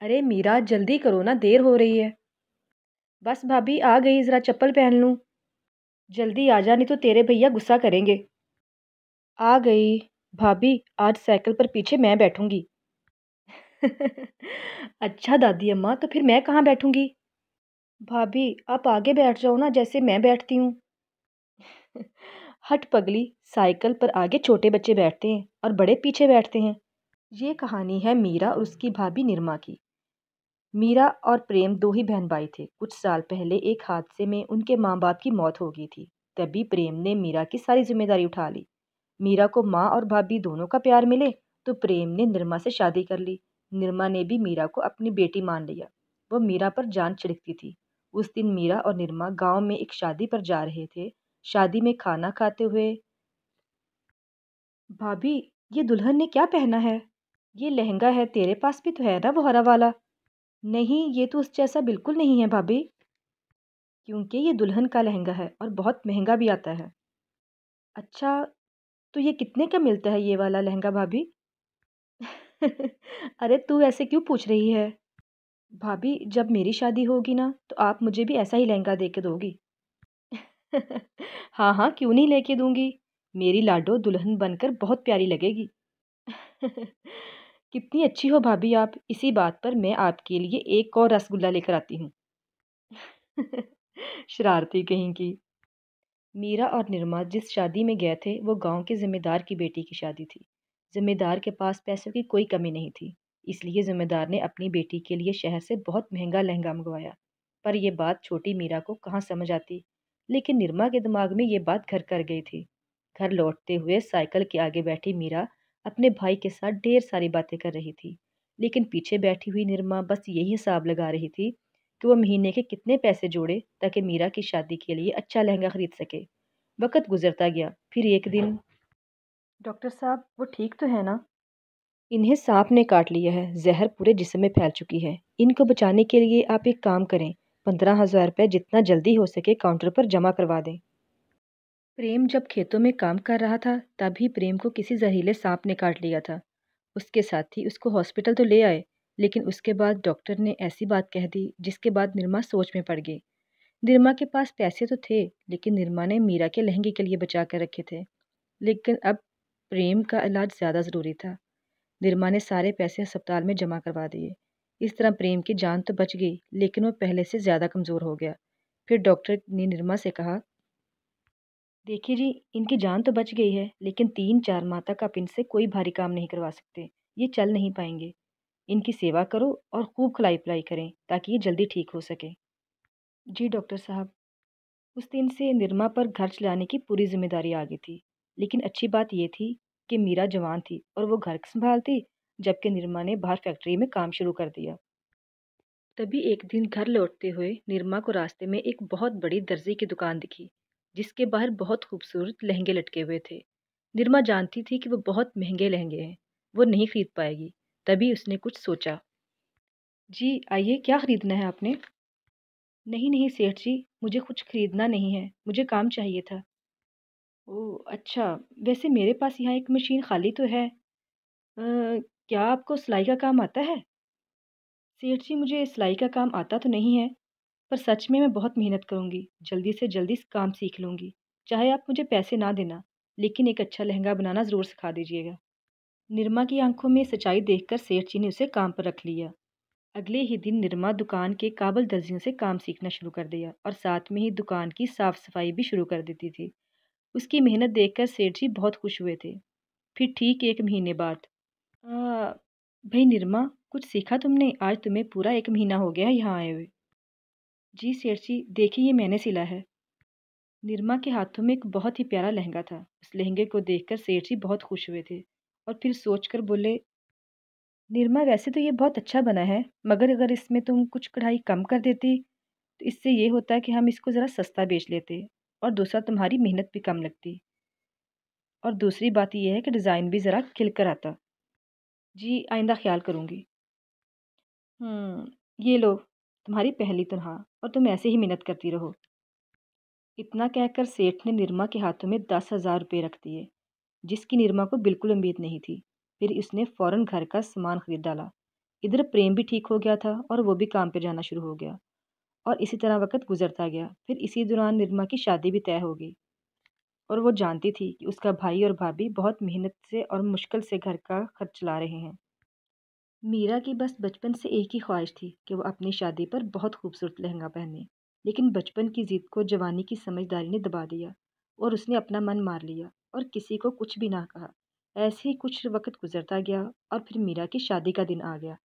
अरे मीरा जल्दी करो ना, देर हो रही है। बस भाभी आ गई, ज़रा चप्पल पहन लूँ। जल्दी आ जा, नहीं तो तेरे भैया गुस्सा करेंगे। आ गई। भाभी आज साइकिल पर पीछे मैं बैठूंगी। अच्छा दादी अम्मा, तो फिर मैं कहाँ बैठूंगी? भाभी आप आगे बैठ जाओ ना, जैसे मैं बैठती हूँ। हट पगली, साइकिल पर आगे छोटे बच्चे बैठते हैं और बड़े पीछे बैठते हैं। ये कहानी है मीरा और उसकी भाभी निरमा की। मीरा और प्रेम दो ही बहन भाई थे। कुछ साल पहले एक हादसे में उनके माँ बाप की मौत हो गई थी। तभी प्रेम ने मीरा की सारी जिम्मेदारी उठा ली। मीरा को माँ और भाभी दोनों का प्यार मिले तो प्रेम ने निरमा से शादी कर ली। निरमा ने भी मीरा को अपनी बेटी मान लिया। वो मीरा पर जान छिड़कती थी। उस दिन मीरा और निरमा गांव में एक शादी पर जा रहे थे। शादी में खाना खाते हुए, भाभी ये दुल्हन ने क्या पहना है? ये लहंगा है, तेरे पास भी तो है ना वो हरा वाला। नहीं, ये तो उस जैसा बिल्कुल नहीं है भाभी। क्योंकि ये दुल्हन का लहंगा है और बहुत महंगा भी आता है। अच्छा, तो ये कितने का मिलता है ये वाला लहंगा भाभी? अरे तू ऐसे क्यों पूछ रही है? भाभी जब मेरी शादी होगी ना तो आप मुझे भी ऐसा ही लहंगा दे के दोगी। हाँ हाँ, क्यों नहीं लेके दूंगी। मेरी लाडो दुल्हन बनकर बहुत प्यारी लगेगी। कितनी अच्छी हो भाभी आप। इसी बात पर मैं आपके लिए एक और रसगुल्ला लेकर आती हूँ। शरारती कहीं की। मीरा और निर्मा जिस शादी में गए थे वो गांव के जमींदार की बेटी की शादी थी। जमींदार के पास पैसों की कोई कमी नहीं थी। इसलिए जमींदार ने अपनी बेटी के लिए शहर से बहुत महंगा लहंगा मंगवाया। पर यह बात छोटी मीरा को कहाँ समझ आती। लेकिन निर्मा के दिमाग में ये बात घर कर गई थी। घर लौटते हुए साइकिल के आगे बैठी मीरा अपने भाई के साथ ढेर सारी बातें कर रही थी। लेकिन पीछे बैठी हुई निर्मा बस यही हिसाब लगा रही थी कि वो महीने के कितने पैसे जोड़े ताकि मीरा की शादी के लिए अच्छा लहंगा खरीद सके। वक़्त गुज़रता गया। फिर एक दिन, डॉक्टर साहब वो ठीक तो है ना? इन्हें सांप ने काट लिया है। ज़हर पूरे जिस्म में फैल चुकी है। इनको बचाने के लिए आप एक काम करें, 15,000 रुपये जितना जल्दी हो सके काउंटर पर जमा करवा दें। प्रेम जब खेतों में काम कर रहा था तभी प्रेम को किसी जहरीले सांप ने काट लिया था। उसके साथी उसको हॉस्पिटल तो ले आए, लेकिन उसके बाद डॉक्टर ने ऐसी बात कह दी जिसके बाद निर्मा सोच में पड़ गई। निर्मा के पास पैसे तो थे, लेकिन निर्मा ने मीरा के लहंगे के लिए बचा कर रखे थे। लेकिन अब प्रेम का इलाज ज़्यादा ज़रूरी था। निर्मा ने सारे पैसे अस्पताल में जमा करवा दिए। इस तरह प्रेम की जान तो बच गई, लेकिन वो पहले से ज़्यादा कमज़ोर हो गया। फिर डॉक्टर ने निर्मा से कहा, देखिए जी, इनकी जान तो बच गई है, लेकिन 3-4 माह तक आप इनसे कोई भारी काम नहीं करवा सकते। ये चल नहीं पाएंगे। इनकी सेवा करो और खूब खलाई पिलाई करें ताकि ये जल्दी ठीक हो सके। जी डॉक्टर साहब। उस दिन से निरमा पर घर चलाने की पूरी जिम्मेदारी आ गई थी। लेकिन अच्छी बात यह थी कि मीरा जवान थी और वो घर संभालती, जबकि निरमा ने बाहर फैक्ट्री में काम शुरू कर दिया। तभी एक दिन घर लौटते हुए निरमा को रास्ते में एक बहुत बड़ी दर्जी की दुकान दिखी, जिसके बाहर बहुत खूबसूरत लहंगे लटके हुए थे। निरमा जानती थी कि वो बहुत महंगे लहंगे हैं, वो नहीं खरीद पाएगी। तभी उसने कुछ सोचा। जी आइए, क्या खरीदना है आपने? नहीं नहीं सेठ जी, मुझे कुछ खरीदना नहीं है, मुझे काम चाहिए था। ओह! अच्छा, वैसे मेरे पास यहाँ एक मशीन खाली तो है। क्या आपको सिलाई का काम आता है? सेठ जी, मुझे सिलाई का काम आता तो नहीं है, पर सच में मैं बहुत मेहनत करूँगी, जल्दी से जल्दी काम सीख लूँगी। चाहे आप मुझे पैसे ना देना, लेकिन एक अच्छा लहंगा बनाना ज़रूर सिखा दीजिएगा। निरमा की आंखों में सच्चाई देखकर सेठ जी ने उसे काम पर रख लिया। अगले ही दिन निरमा दुकान के काबल दर्जियों से काम सीखना शुरू कर दिया और साथ में ही दुकान की साफ सफाई भी शुरू कर देती थी। उसकी मेहनत देखकर सेठ जी बहुत खुश हुए थे। फिर ठीक 1 महीने बाद, "आ, भाई निर्मा, कुछ सीखा तुमने? आज तुम्हें पूरा 1 महीना हो गया है यहाँ आए हुए।" "जी सेठ जी, देखिए ये मैंने सिला है।" निर्मा के हाथों में एक बहुत ही प्यारा लहंगा था। उस लहंगे को देखकर सेठ जी बहुत खुश हुए थे और फिर सोचकर बोले, निर्मा वैसे तो ये बहुत अच्छा बना है, मगर अगर इसमें तुम कुछ कढ़ाई कम कर देती तो इससे ये होता कि हम इसको ज़रा सस्ता बेच लेते और दूसरा तुम्हारी मेहनत भी कम लगती और दूसरी बात ये है कि डिज़ाइन भी ज़रा खिल कर आता। जी आइंदा ख्याल करूँगी। ये लो तुम्हारी पहली तनख्वाह और तुम ऐसे ही मेहनत करती रहो। इतना कहकर सेठ ने निरमा के हाथों में 10,000 रुपये रख दिए, जिसकी निरमा को बिल्कुल उम्मीद नहीं थी। फिर उसने फ़ौरन घर का सामान खरीद डाला। इधर प्रेम भी ठीक हो गया था और वो भी काम पे जाना शुरू हो गया। और इसी तरह वक़्त गुज़रता गया। फिर इसी दौरान निरमा की शादी भी तय हो गई और वो जानती थी कि उसका भाई और भाभी बहुत मेहनत से और मुश्किल से घर का खर्च चला रहे हैं। मीरा की बस बचपन से एक ही ख्वाहिश थी कि वो अपनी शादी पर बहुत खूबसूरत लहंगा पहने। लेकिन बचपन की ज़िद को जवानी की समझदारी ने दबा दिया और उसने अपना मन मार लिया और किसी को कुछ भी ना कहा। ऐसे ही कुछ वक़्त गुज़रता गया और फिर मीरा की शादी का दिन आ गया।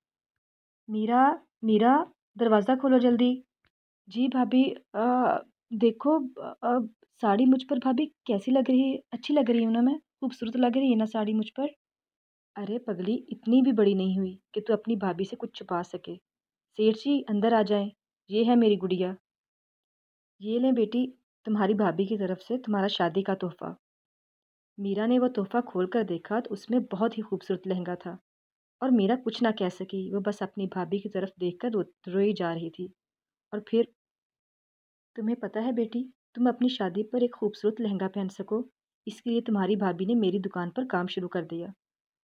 मीरा, मीरा, दरवाज़ा खोलो जल्दी। जी भाभी, देखो, साड़ी मुझ पर भाभी कैसी लग रही है? अच्छी लग रही हूँ ना मैं? खूबसूरत लग रही है ना साड़ी मुझ पर? अरे पगली, इतनी भी बड़ी नहीं हुई कि तू अपनी भाभी से कुछ छुपा सके। सेठ जी अंदर आ जाएं। ये है मेरी गुड़िया। ये लें बेटी, तुम्हारी भाभी की तरफ से तुम्हारा शादी का तोहफा। मीरा ने वो तोहफा खोल कर देखा तो उसमें बहुत ही खूबसूरत लहंगा था और मीरा कुछ ना कह सकी। वो बस अपनी भाभी की तरफ देखकर रोई जा रही थी। और फिर, तुम्हें पता है बेटी, तुम अपनी शादी पर एक खूबसूरत लहंगा पहन सको, इसके लिए तुम्हारी भाभी ने मेरी दुकान पर काम शुरू कर दिया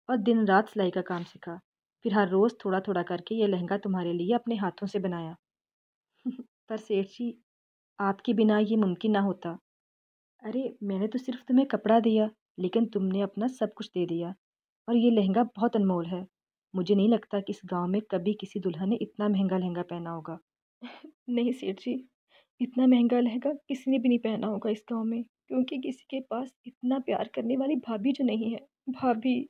और दिन रात सिलाई का काम सीखा। फिर हर रोज़ थोड़ा थोड़ा करके ये लहंगा तुम्हारे लिए अपने हाथों से बनाया। पर सेठ जी, आपके बिना ये मुमकिन ना होता। अरे मैंने तो सिर्फ तुम्हें कपड़ा दिया, लेकिन तुमने अपना सब कुछ दे दिया। और ये लहंगा बहुत अनमोल है। मुझे नहीं लगता कि इस गांव में कभी किसी दुल्हन ने इतना महंगा लहंगा पहना होगा। नहीं सेठ जी, इतना महंगा लहंगा किसी ने भी नहीं पहना होगा इस गाँव में, क्योंकि किसी के पास इतना प्यार करने वाली भाभी जो नहीं है। भाभी।